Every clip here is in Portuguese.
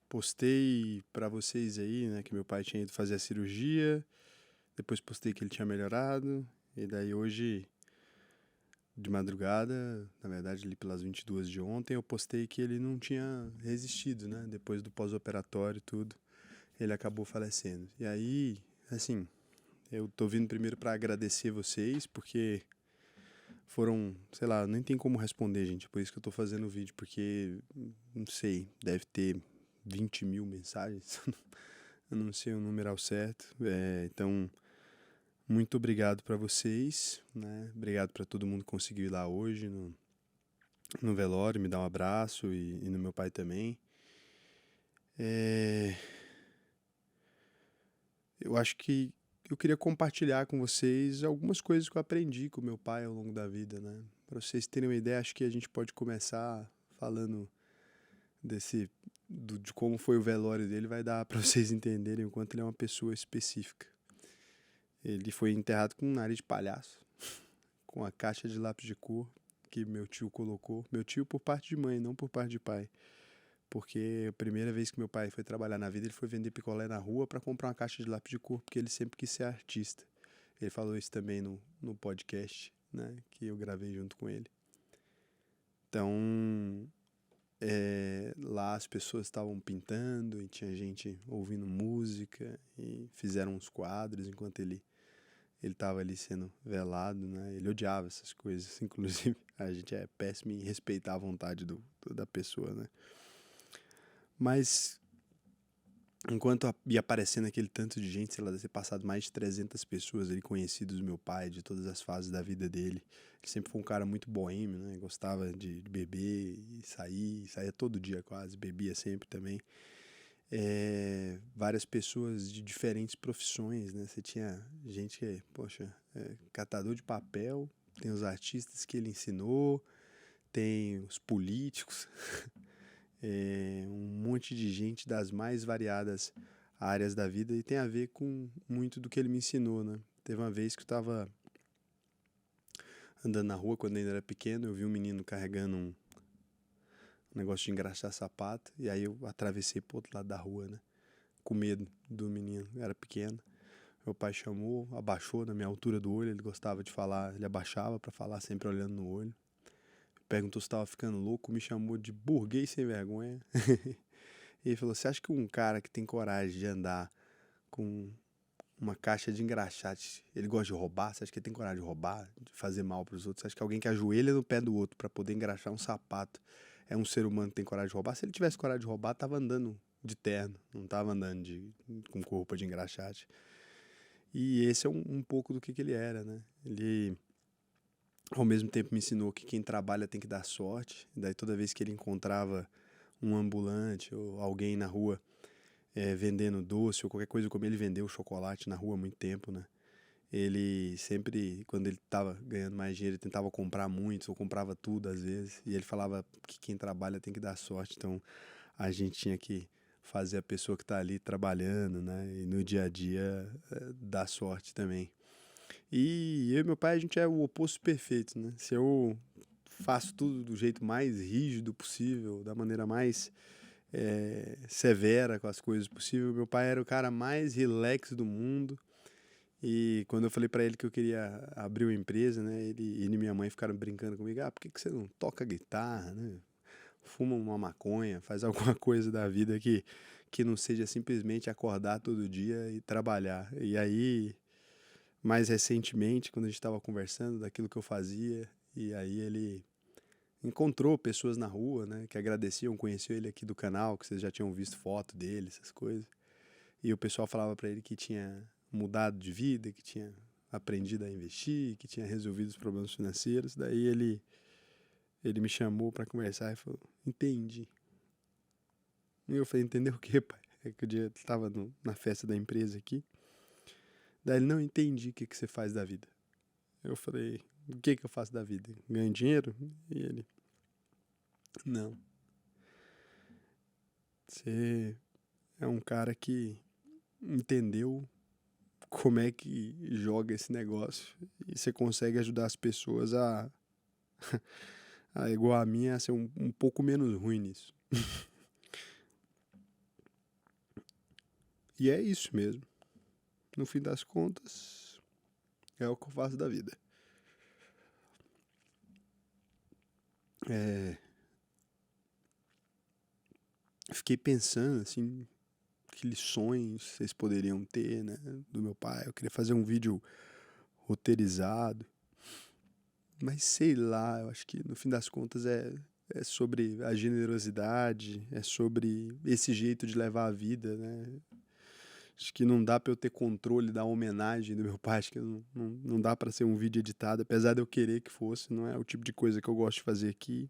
postei pra vocês aí, né, que meu pai tinha ido fazer a cirurgia, depois postei que ele tinha melhorado, e daí hoje, de madrugada, na verdade ali pelas 22 de ontem, eu postei que ele não tinha resistido, né, depois do pós-operatório e tudo, ele acabou falecendo. E aí, assim, eu tô vindo primeiro pra agradecer vocês, porque foram, sei lá, nem tem como responder, gente, por isso que eu tô fazendo o vídeo, porque, não sei, deve ter 20 mil mensagens, eu não sei o número ao certo. Então, muito obrigado para vocês, né? Obrigado para todo mundo que conseguiu ir lá hoje no velório, me dar um abraço e no meu pai também. É, eu acho que eu queria compartilhar com vocês algumas coisas que eu aprendi com meu pai ao longo da vida, né? Para vocês terem uma ideia, acho que a gente pode começar falando desse de como foi o velório dele, vai dar para vocês entenderem o quanto ele é uma pessoa específica. Ele foi enterrado com um nariz de palhaço, com a caixa de lápis de cor que meu tio colocou. Meu tio por parte de mãe, não por parte de pai. Porque a primeira vez que meu pai foi trabalhar na vida, ele foi vender picolé na rua para comprar uma caixa de lápis de cor, porque ele sempre quis ser artista. Ele falou isso também no podcast, né, que eu gravei junto com ele. Então, lá as pessoas estavam pintando e tinha gente ouvindo música e fizeram uns quadros enquanto ele estava ali sendo velado, né? Ele odiava essas coisas, inclusive a gente é péssimo em respeitar a vontade da pessoa, né? Mas enquanto ia aparecendo aquele tanto de gente, sei lá, deve ter passado mais de 300 pessoas ali conhecidos do meu pai, de todas as fases da vida dele. Ele sempre foi um cara muito boêmio, né? Gostava de beber e saía todo dia quase, bebia sempre também. Várias pessoas de diferentes profissões, né? Você tinha gente que, poxa, catador de papel, tem os artistas que ele ensinou, tem os políticos, um monte de gente das mais variadas áreas da vida e tem a ver com muito do que ele me ensinou, né? Teve uma vez que eu estava andando na rua quando eu ainda era pequeno, eu vi um menino carregando um negócio de engraxar sapato e aí eu atravessei pro outro lado da rua, né? Com medo do menino, eu era pequeno. Meu pai chamou, abaixou na minha altura do olho, ele gostava de falar, ele abaixava para falar sempre olhando no olho. Perguntou se estava ficando louco, me chamou de burguês sem vergonha. E ele falou: "Você acha que um cara que tem coragem de andar com uma caixa de engraxate, ele gosta de roubar? Você acha que ele tem coragem de roubar, de fazer mal para os outros? Você acha que alguém que ajoelha no pé do outro para poder engraxar um sapato é um ser humano que tem coragem de roubar? Se ele tivesse coragem de roubar, tava andando de terno, não tava andando com roupa de engraxate." E esse é um pouco do que ele era, né? Ele, ao mesmo tempo, me ensinou que quem trabalha tem que dar sorte. E daí, toda vez que ele encontrava um ambulante ou alguém na rua vendendo doce ou qualquer coisa, como ele vendeu chocolate na rua há muito tempo, né? Ele sempre, quando ele estava ganhando mais dinheiro, ele tentava comprar muitos ou comprava tudo às vezes. E ele falava que quem trabalha tem que dar sorte. Então, a gente tinha que fazer a pessoa que está ali trabalhando, né? E no dia a dia dar sorte também. E eu e meu pai, a gente é o oposto perfeito, né? Se eu faço tudo do jeito mais rígido possível, da maneira mais severa com as coisas possível, meu pai era o cara mais relax do mundo. E quando eu falei pra ele que eu queria abrir uma empresa, né? Ele e minha mãe ficaram brincando comigo: "Ah, por que você não toca guitarra, né? Fuma uma maconha, faz alguma coisa da vida que não seja simplesmente acordar todo dia e trabalhar." E aí, mais recentemente, quando a gente estava conversando daquilo que eu fazia, e aí ele encontrou pessoas na rua, né, que agradeciam, conheciam ele aqui do canal, que vocês já tinham visto foto dele, essas coisas. E o pessoal falava pra ele que tinha mudado de vida, que tinha aprendido a investir, que tinha resolvido os problemas financeiros. Daí ele me chamou pra conversar e falou: "Entendi." E eu falei: "Entendeu o quê, pai?" É que o dia tava na festa da empresa aqui. Daí ele: "Não entendi o que você faz da vida." Eu falei: "O que eu faço da vida? Ganho dinheiro?" E ele: "Não. Você é um cara que entendeu como é que joga esse negócio e você consegue ajudar as pessoas a igual a minha, a ser um pouco menos ruim nisso." E é isso mesmo. No fim das contas, é o que eu faço da vida. Fiquei pensando, assim, que lições vocês poderiam ter, né, do meu pai. Eu queria fazer um vídeo roteirizado, mas sei lá, eu acho que no fim das contas é sobre a generosidade, é sobre esse jeito de levar a vida, né? Acho que não dá pra eu ter controle da homenagem do meu pai, acho que não dá pra ser um vídeo editado, apesar de eu querer que fosse, não é o tipo de coisa que eu gosto de fazer aqui.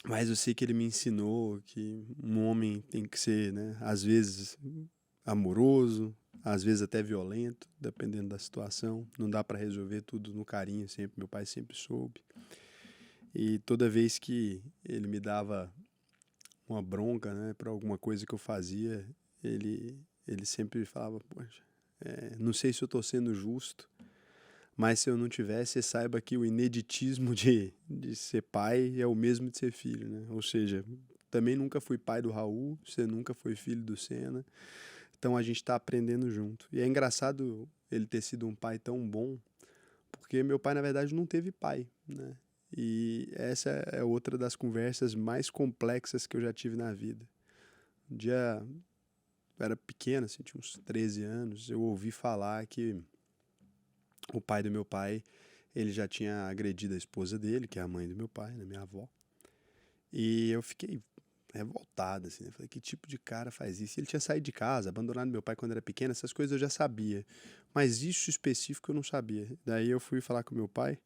Mas eu sei que ele me ensinou que um homem tem que ser, né, às vezes amoroso, às vezes até violento, dependendo da situação. Não dá pra resolver tudo no carinho sempre, meu pai sempre soube. E toda vez que ele me dava uma bronca, né, por alguma coisa que eu fazia, ele sempre falava, poxa, não sei se eu tô sendo justo, mas se eu não tivesse, você saiba que o ineditismo de ser pai é o mesmo de ser filho, né? Ou seja, também nunca fui pai do Raul, você nunca foi filho do Senna, então a gente está aprendendo junto. E é engraçado ele ter sido um pai tão bom, porque meu pai, na verdade, não teve pai, né? E essa é outra das conversas mais complexas que eu já tive na vida. Um dia, eu era pequeno, assim, tinha uns 13 anos, eu ouvi falar que o pai do meu pai, ele já tinha agredido a esposa dele, que é a mãe do meu pai, né, minha avó. E eu fiquei revoltado, assim, né? Falei, que tipo de cara faz isso? Ele tinha saído de casa, abandonado meu pai quando era pequeno, essas coisas eu já sabia. Mas isso específico eu não sabia. Daí eu fui falar com meu pai.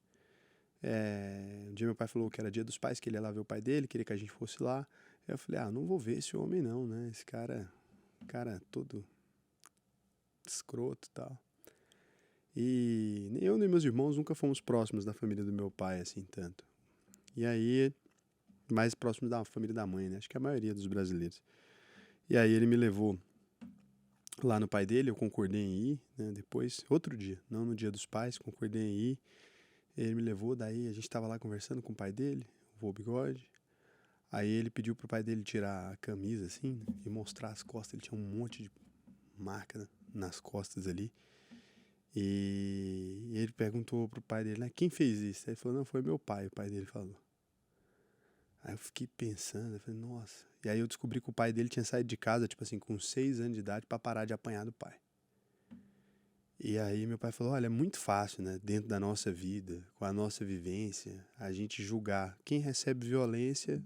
Um dia meu pai falou que era dia dos pais, que ele ia lá ver o pai dele, queria que a gente fosse lá. Aí eu falei, não vou ver esse homem não, né? Esse cara todo escroto e tal. E nem eu nem meus irmãos nunca fomos próximos da família do meu pai, assim, tanto. E aí, mais próximos da família da mãe, né? Acho que a maioria dos brasileiros. E aí ele me levou lá no pai dele, eu concordei em ir, né? Depois, outro dia, não no dia dos pais, concordei em ir. Ele me levou, daí a gente tava lá conversando com o pai dele, o vô Bigode. Aí ele pediu pro pai dele tirar a camisa, assim, né, e mostrar as costas. Ele tinha um monte de marca, né, nas costas ali. E ele perguntou pro pai dele, né, quem fez isso? Aí ele falou, não, foi meu pai, o pai dele falou. Aí eu fiquei pensando, eu falei, nossa. E aí eu descobri que o pai dele tinha saído de casa, tipo assim, com 6 anos de idade pra parar de apanhar do pai. E aí meu pai falou, olha, é muito fácil, né, dentro da nossa vida, com a nossa vivência, a gente julgar. Quem recebe violência,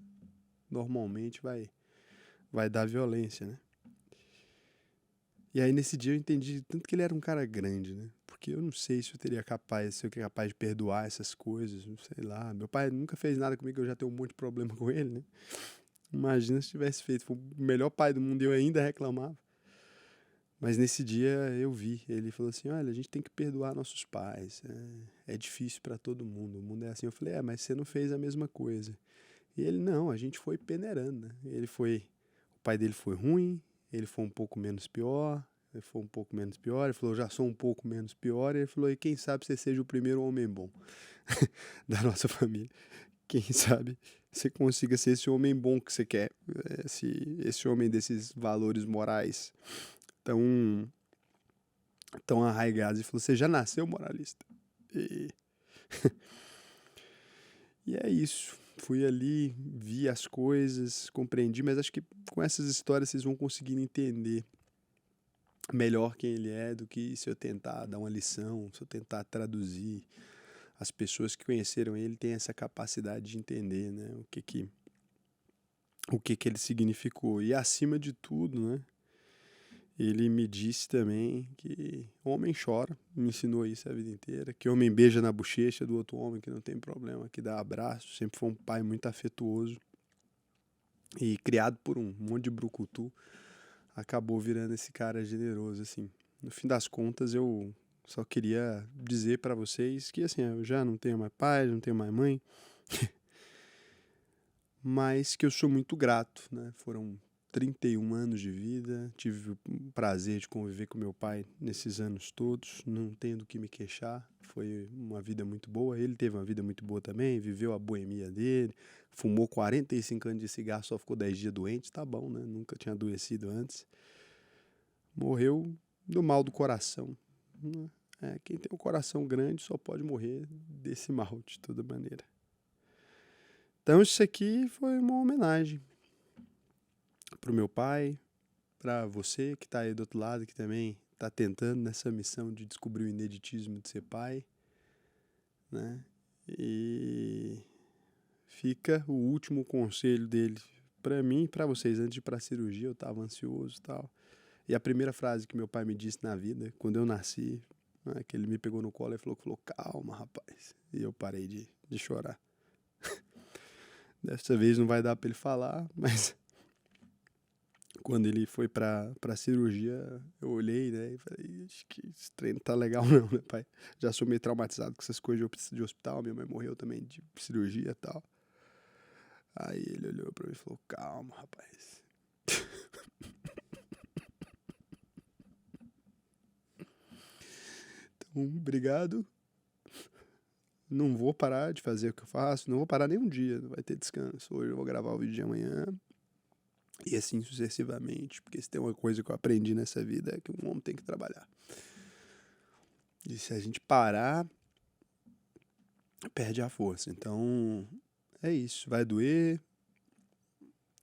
normalmente vai dar violência, né? E aí nesse dia eu entendi tanto que ele era um cara grande, né? Porque eu não sei se eu teria capaz, se eu seria capaz de perdoar essas coisas, não sei lá. Meu pai nunca fez nada comigo, eu já tenho um monte de problema com ele, né? Imagina se tivesse feito, foi o melhor pai do mundo e eu ainda reclamava. Mas nesse dia eu vi, ele falou assim, olha, a gente tem que perdoar nossos pais, é difícil pra todo mundo, o mundo é assim. Eu falei, mas você não fez a mesma coisa. E ele, não, a gente foi peneirando, né? O pai dele foi ruim, ele foi um pouco menos pior, ele foi um pouco menos pior, ele falou, já sou um pouco menos pior, e ele falou, e quem sabe você seja o primeiro homem bom da nossa família. Quem sabe você consiga ser esse homem bom que você quer, esse homem desses valores morais tão, tão arraigados. Ele falou, você já nasceu moralista. E, e é isso. Fui ali, vi as coisas, compreendi, mas acho que com essas histórias vocês vão conseguir entender melhor quem ele é do que se eu tentar dar uma lição, se eu tentar traduzir. As pessoas que conheceram ele têm essa capacidade de entender, né, o que ele significou. E acima de tudo, né, ele me disse também que homem chora, me ensinou isso a vida inteira, que homem beija na bochecha do outro homem, que não tem problema, que dá abraço, sempre foi um pai muito afetuoso e criado por um monte de brucutu, acabou virando esse cara generoso, assim. No fim das contas, eu só queria dizer pra vocês que, assim, eu já não tenho mais pai, não tenho mais mãe, mas que eu sou muito grato, né? Foram 31 anos de vida, tive o prazer de conviver com meu pai nesses anos todos, não tenho do que me queixar, foi uma vida muito boa, ele teve uma vida muito boa também, viveu a boemia dele, fumou 45 anos de cigarro, só ficou 10 dias doente, tá bom, né? Nunca tinha adoecido antes. Morreu do mal do coração. Quem tem um coração grande só pode morrer desse mal, de toda maneira. Então isso aqui foi uma homenagem pro meu pai, para você que tá aí do outro lado, que também tá tentando nessa missão de descobrir o ineditismo de ser pai, né? E fica o último conselho dele para mim e para vocês. Antes de ir pra cirurgia, eu tava ansioso e tal. E a primeira frase que meu pai me disse na vida, quando eu nasci, né, que ele me pegou no colo e falou, calma, rapaz. E eu parei de chorar. Dessa vez não vai dar para ele falar, mas quando ele foi pra cirurgia, eu olhei, né, e falei, acho que esse treino tá legal não, né, pai? Já sou meio traumatizado com essas coisas de hospital, minha mãe morreu também de cirurgia e tal. Aí ele olhou pra mim e falou, calma, rapaz. Então, obrigado. Não vou parar de fazer o que eu faço, não vou parar nem um dia, não vai ter descanso. Hoje eu vou gravar o vídeo de amanhã. E assim sucessivamente, porque se tem uma coisa que eu aprendi nessa vida é que um homem tem que trabalhar. E se a gente parar, perde a força. Então, é isso. Vai doer,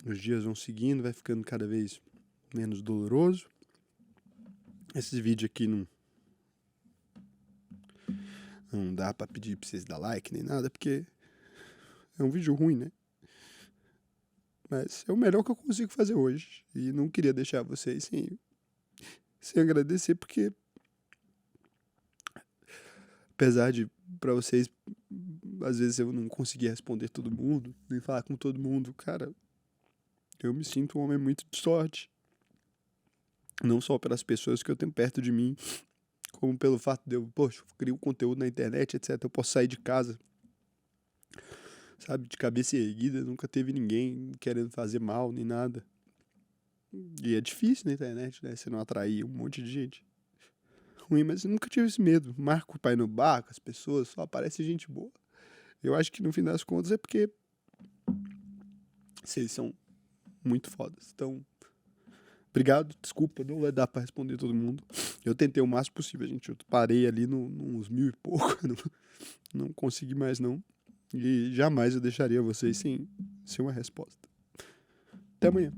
os dias vão seguindo, vai ficando cada vez menos doloroso. Esse vídeo aqui não dá pra pedir pra vocês dar like nem nada, porque é um vídeo ruim, né? Mas é o melhor que eu consigo fazer hoje. E não queria deixar vocês sem agradecer, porque apesar de pra vocês, às vezes eu não conseguia responder todo mundo, nem falar com todo mundo, cara, eu me sinto um homem muito de sorte. Não só pelas pessoas que eu tenho perto de mim, como pelo fato de eu, poxa, crio conteúdo na internet, etc. Eu posso sair de casa, sabe, de cabeça erguida, nunca teve ninguém querendo fazer mal, nem nada. E é difícil na internet, né, você não atrair um monte de gente ruim, mas eu nunca tive esse medo. Marco o pai no bar com as pessoas, só aparece gente boa. Eu acho que no fim das contas é porque vocês são muito fodas. Então, obrigado, desculpa, não vai dar pra responder todo mundo. Eu tentei o máximo possível, gente. Eu parei ali nos 1000 e pouco, não consegui mais não. E jamais eu deixaria vocês sem uma resposta. Até amanhã.